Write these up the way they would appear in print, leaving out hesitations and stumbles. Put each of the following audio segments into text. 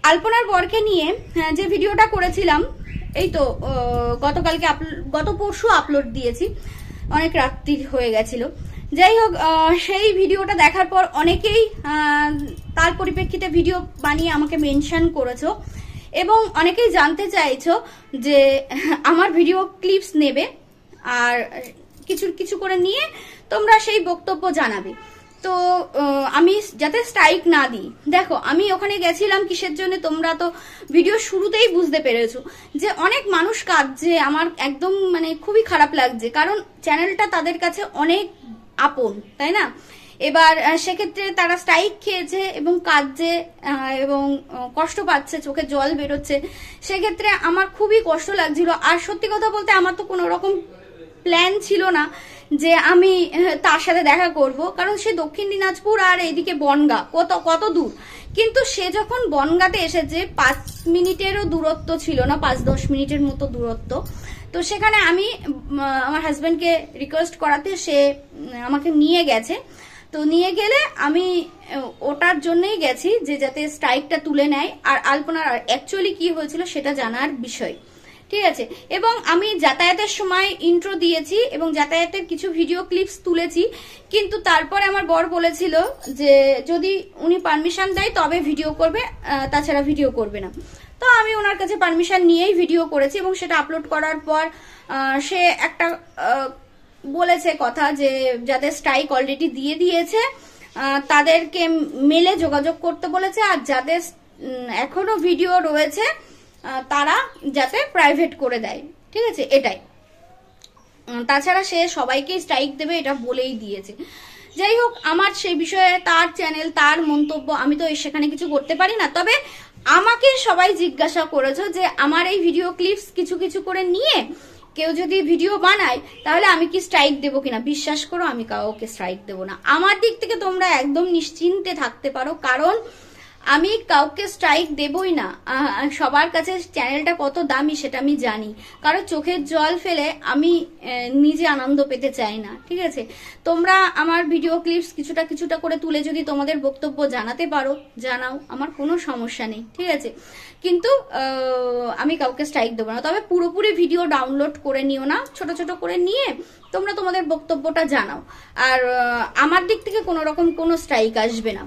আলপনার বরকে নিয়ে যে ভিডিওটা করেছিলাম, এই তো গতকালকে গত পরশু আপলোড দিয়েছি, অনেক রাত্রি হয়ে গেছিল। যাই হোক, সেই ভিডিওটা দেখার পর অনেকেই তার পরিপ্রেক্ষিতে ভিডিও বানিয়ে আমাকে মেনশন করেছো এবং অনেকেই জানতে চাইছো যে আমার ভিডিও ক্লিপস নেবে আর কিছু কিছু করে নিয়ে তোমরা সেই বক্তব্য জানাবে। তো আমি যাতে স্ট্রাইক না দিই, দেখো আমি ওখানে গেছিলাম কিসের জন্য তোমরা তো ভিডিও শুরুতেই বুঝতে পেরেছো যে অনেক মানুষ কাঁদছে, আমার একদম মানে খুবই খারাপ লাগছে, কারণ চ্যানেলটা তাদের কাছে অনেক আপন, তাই না? এবার সেক্ষেত্রে তারা স্ট্রাইক খেয়েছে এবং কাঁদছে এবং কষ্ট পাচ্ছে, চোখে জল বেরোচ্ছে, সেক্ষেত্রে আমার খুবই কষ্ট লাগছিল। আর সত্যি কথা বলতে আমার তো কোনো রকম প্ল্যান ছিল না যে আমি তার সাথে দেখা করব, কারণ সে দক্ষিণ দিনাজপুর আর এইদিকে বনগাঁ, কত দূর। কিন্তু সে যখন বনগাঁতে এসেছে 5 মিনিটেরও দূরত্ব ছিল না, 5-10 মিনিটের মতো দূরত্ব। তো সেখানে আমি আমার হাজব্যান্ডকে রিকোয়েস্ট করাতে সে আমাকে নিয়ে গেছে। তো নিয়ে গেলে আমি ওটার জন্যই গেছি যে যাতে স্ট্রাইকটা তুলে নেয় আর আলপনার অ্যাকচুয়ালি কি হয়েছিল সেটা জানার বিষয়, ঠিক আছে? এবং আমি যাতায়াতের সময় ইন্ট্রো দিয়েছি এবং যাতায়াতের কিছু ভিডিও ক্লিপস তুলেছি, কিন্তু তারপরে আমার বর বলেছিল যে যদি উনি পারমিশন দেয় তবে ভিডিও করবে, তাছাড়া ভিডিও করবে না। তো আমি ওনার কাছে পারমিশন নিয়েই ভিডিও করেছি এবং সেটা আপলোড করার পর সে একটা বলেছে কথা যে যাদের স্ট্রাইক অলরেডি দিয়ে দিয়েছে তাদেরকে মেলে যোগাযোগ করতে বলেছে, আর যাদের এখনো ভিডিও রয়েছে তারা যাতে প্রাইভেট করে দেয়, ঠিক আছে? এটাই, তাছাড়া সে সবাইকে স্ট্রাইক দেবে এটা বলেই দিয়েছে। যাই হোক, আমার সেই বিষয়ে তার চ্যানেল, তার মন্তব্য, আমি তো সেখানে কিছু করতে পারি না। তবে আমাকে সবাই জিজ্ঞাসা করেছো যে আমার এই ভিডিও ক্লিপস কিছু কিছু করে নিয়ে কেউ যদি ভিডিও বানায় তাহলে আমি কি স্ট্রাইক দেবো কিনা। বিশ্বাস করো, আমি কাউকে স্ট্রাইক দেবো না। আমার দিক থেকে তোমরা একদম নিশ্চিন্তে থাকতে পারো, কারণ আমি কাউকে স্ট্রাইক দেবই না। সবার কাছে চ্যানেলটা কত দামি সেটা আমি জানি, কারো চোখের জল ফেলে আমি নিজে আনন্দ পেতে চাই না, ঠিক আছে? তোমরা আমার ভিডিও ক্লিপস কিছুটা কিছুটা করে তুলে যদি তোমাদের বক্তব্য জানাতে পারো জানাও, আমার কোনো সমস্যা নেই, ঠিক আছে? কিন্তু আমি কাউকে স্ট্রাইক দেবো না। তবে পুরোপুরি ভিডিও ডাউনলোড করে নিও না, ছোট ছোট করে নিয়ে তোমরা তোমাদের বক্তব্যটা জানাও। আর আমার দিক থেকে কোনো রকম কোনো স্ট্রাইক আসবে না।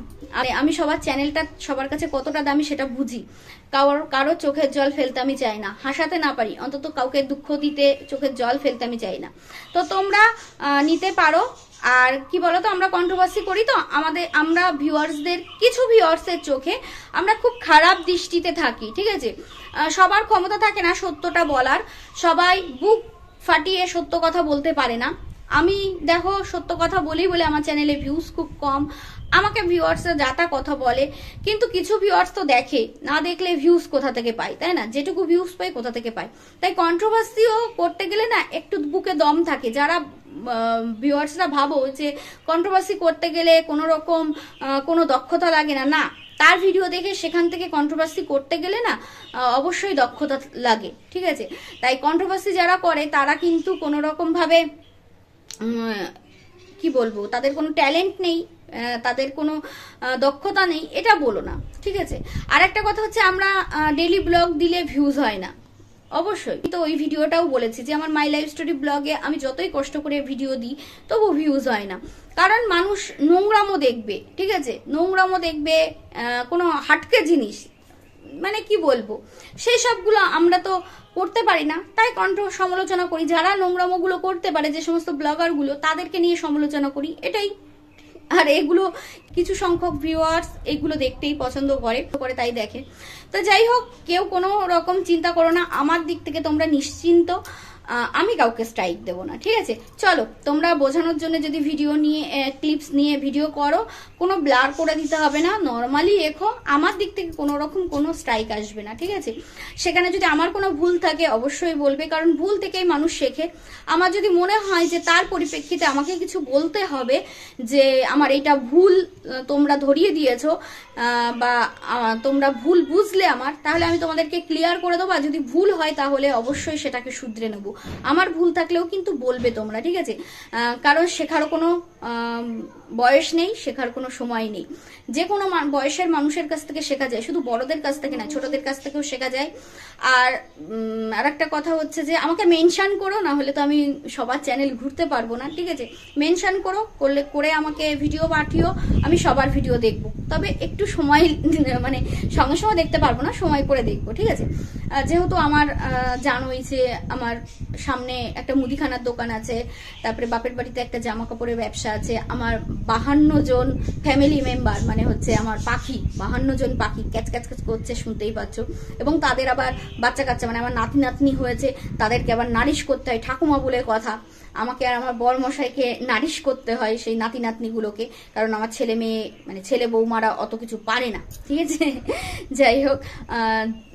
আমি সবার চ্যানেলটা সবার কাছে কতটা দামি সেটা বুঝি, কারো চোখের জল ফেলতে আমি চাই না, হাসাতে না পারি অন্তত কাউকে দুঃখ দিতে চোখের জল ফেলতে আমি চাই না। তো তোমরা নিতে পারো। আর কি বলতো, আমরা কন্ট্রোভার্সি করি তো আমরা ভিউয়ার্সদের, কিছু ভিউয়ার্সের চোখে আমরা খুব খারাপ দৃষ্টিতে থাকি, ঠিক আছে? সবার ক্ষমতা থাকে না সত্যটা বলার, সবাই বুক ফাটিয়ে সত্য কথা বলতে পারে না। আমি দেখো সত্য কথা বলি বলে আমার চ্যানেলে ভিউজ খুব কম, আমাকে ভিউয়ার্সরা যাতা কথা বলে, কিন্তু কিছু ভিউয়ার্স তো দেখে, না দেখলে ভিউজ কোথা থেকে পায়, তাই না? যেটুকু ভিউজ পাই কোথা থেকে পায়। তাই কন্ট্রোভার্সিও করতে গেলে না একটু বুকে দম থাকে। যারা ভিউয়ার্সরা ভাবো যে কন্ট্রোভার্সি করতে গেলে কোনো রকম কোনো দক্ষতা লাগে না, না, তার ভিডিও দেখে সেখান থেকে কন্ট্রোভার্সি করতে গেলে না অবশ্যই দক্ষতা লাগে, ঠিক আছে? তাই কন্ট্রোভার্সি যারা করে তারা কিন্তু কোনো রকম ভাবে কি বলবো, তাদের কোনো ট্যালেন্ট নেই, তাদের কোনো দক্ষতা নেই এটা বলো না, ঠিক আছে? আর একটা কথা হচ্ছে, আমরা ডেইলি ব্লগ দিলে ভিউজ হয় না, অবশ্যই। তো ওই ভিডিওটাও বলেছি যে আমার মাই লাইফ স্টোরি ব্লগে আমি যতই কষ্ট করে ভিডিও দিই তবু ভিউজ হয় না, কারণ মানুষ নোংরামো দেখবে, ঠিক আছে? নোংরামো দেখবে, কোনো হাটকে জিনিস, মানে কি বলবো, সেই সবগুলো আমরা তো করতে পারি না। তাই সমালোচনা করি, যারা নোংরামোগুলো করতে পারে, যে সমস্ত ব্লগারগুলো, তাদেরকে নিয়ে সমালোচনা করি, এটাই। আর এগুলো কিছু সংখ্যক ভিউয়ার্স এগুলো দেখতেই পছন্দ করে, তাই দেখে। তো যাই হোক, কেউ কোনো রকম চিন্তা করো না, আমার দিক থেকে তোমরা নিশ্চিন্ত, আমি কাউকে স্ট্রাইক দেবো না, ঠিক আছে? চলো, তোমরা বোঝানোর জন্য যদি ভিডিও নিয়ে ক্লিপস নিয়ে ভিডিও করো, কোনো ব্লার করে দিতে হবে না, নর্মালি রেখো, আমার দিক থেকে কোনো রকম কোনো স্ট্রাইক আসবে না, ঠিক আছে? সেখানে যদি আমার কোনো ভুল থাকে অবশ্যই বলবে, কারণ ভুল থেকেই মানুষ শেখে। আমার যদি মনে হয় যে তার পরিপ্রেক্ষিতে আমাকে কিছু বলতে হবে যে আমার এটা ভুল তোমরা ধরিয়ে দিয়েছো বা তোমরা ভুল বুঝলে আমার, তাহলে আমি তোমাদেরকে ক্লিয়ার করে দেবো। আর যদি ভুল হয় তাহলে অবশ্যই সেটাকে শুধরে নেব। আমার ভুল থাকলেও কিন্তু বলবে তোমরা, ঠিক আছে? কারণ শেখারও কোনো বয়স নেই, শেখার কোনো সময় নেই। যে কোনো বয়সের মানুষের কাছ থেকে শেখা যায়, শুধু বড়দের কাছ থেকে না, ছোটদের কাছ থেকেও শেখা যায়। আর একটা কথা হচ্ছে যে আমাকে মেনশন করো, না হলে তো আমি সবার চ্যানেল ঘুরতে পারবো না, ঠিক আছে? মেনশন করে আমাকে ভিডিও পাঠিও, আমি সবার ভিডিও দেখবো, তবে একটু সময় মানে সঙ্গে সঙ্গে দেখতে পারবো না, সময় করে দেখবো, ঠিক আছে? যেহেতু আমার জানোই যে আমার সামনে একটা মুদিখানার দোকান আছে, তারপরে বাপের বাড়িতে একটা জামা কাপড়ের ব্যবসা আছে, আমার 52 জন ফ্যামিলি মেম্বার, মানে হচ্ছে আমার পাখি, 52 জন পাখি ক্যাচ ক্যাচ ক্যাচ করছে, শুনতেই পাচ্ছ। এবং তাদের আবার বাচ্চা কাচ্চা, মানে আমার নাতি নাতনি হয়েছে, তাদেরকে আবার নারিশ করতে হয়, ঠাকুমা বলে কথা। আমাকে আর আমার বর মশাইকে নারিশ করতে হয় সেই নাতি নাতনিগুলোকে, কারণ আমার ছেলে মেয়ে, মানে ছেলে বৌমারা অত কিছু পারে না, ঠিক আছে? যাই হোক,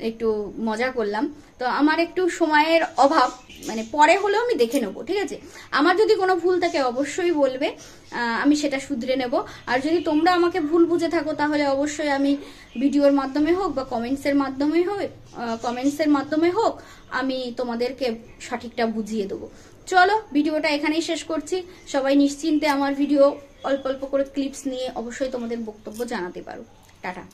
একটু মজা করলাম। তো আমার একটু সময়ের অভাব, মানে পরে হলেও আমি দেখে নেবো, ঠিক আছে? আমার যদি কোনো ভুল থাকে অবশ্যই বলবে, আমি সেটা শুধরে নেব। আর যদি তোমরা আমাকে ভুল বুঝে থাকো তাহলে অবশ্যই আমি ভিডিওর মাধ্যমে হোক বা কমেন্টসের মাধ্যমে হোক আমি তোমাদেরকে সঠিকটা বুঝিয়ে দেবো। চলো, ভিডিওটা এখানেই শেষ করছি। সবাই নিশ্চিন্তে আমার ভিডিও অল্প অল্প করে ক্লিপস নিয়ে অবশ্যই তোমাদের বক্তব্য জানাতে পারো। টাটা।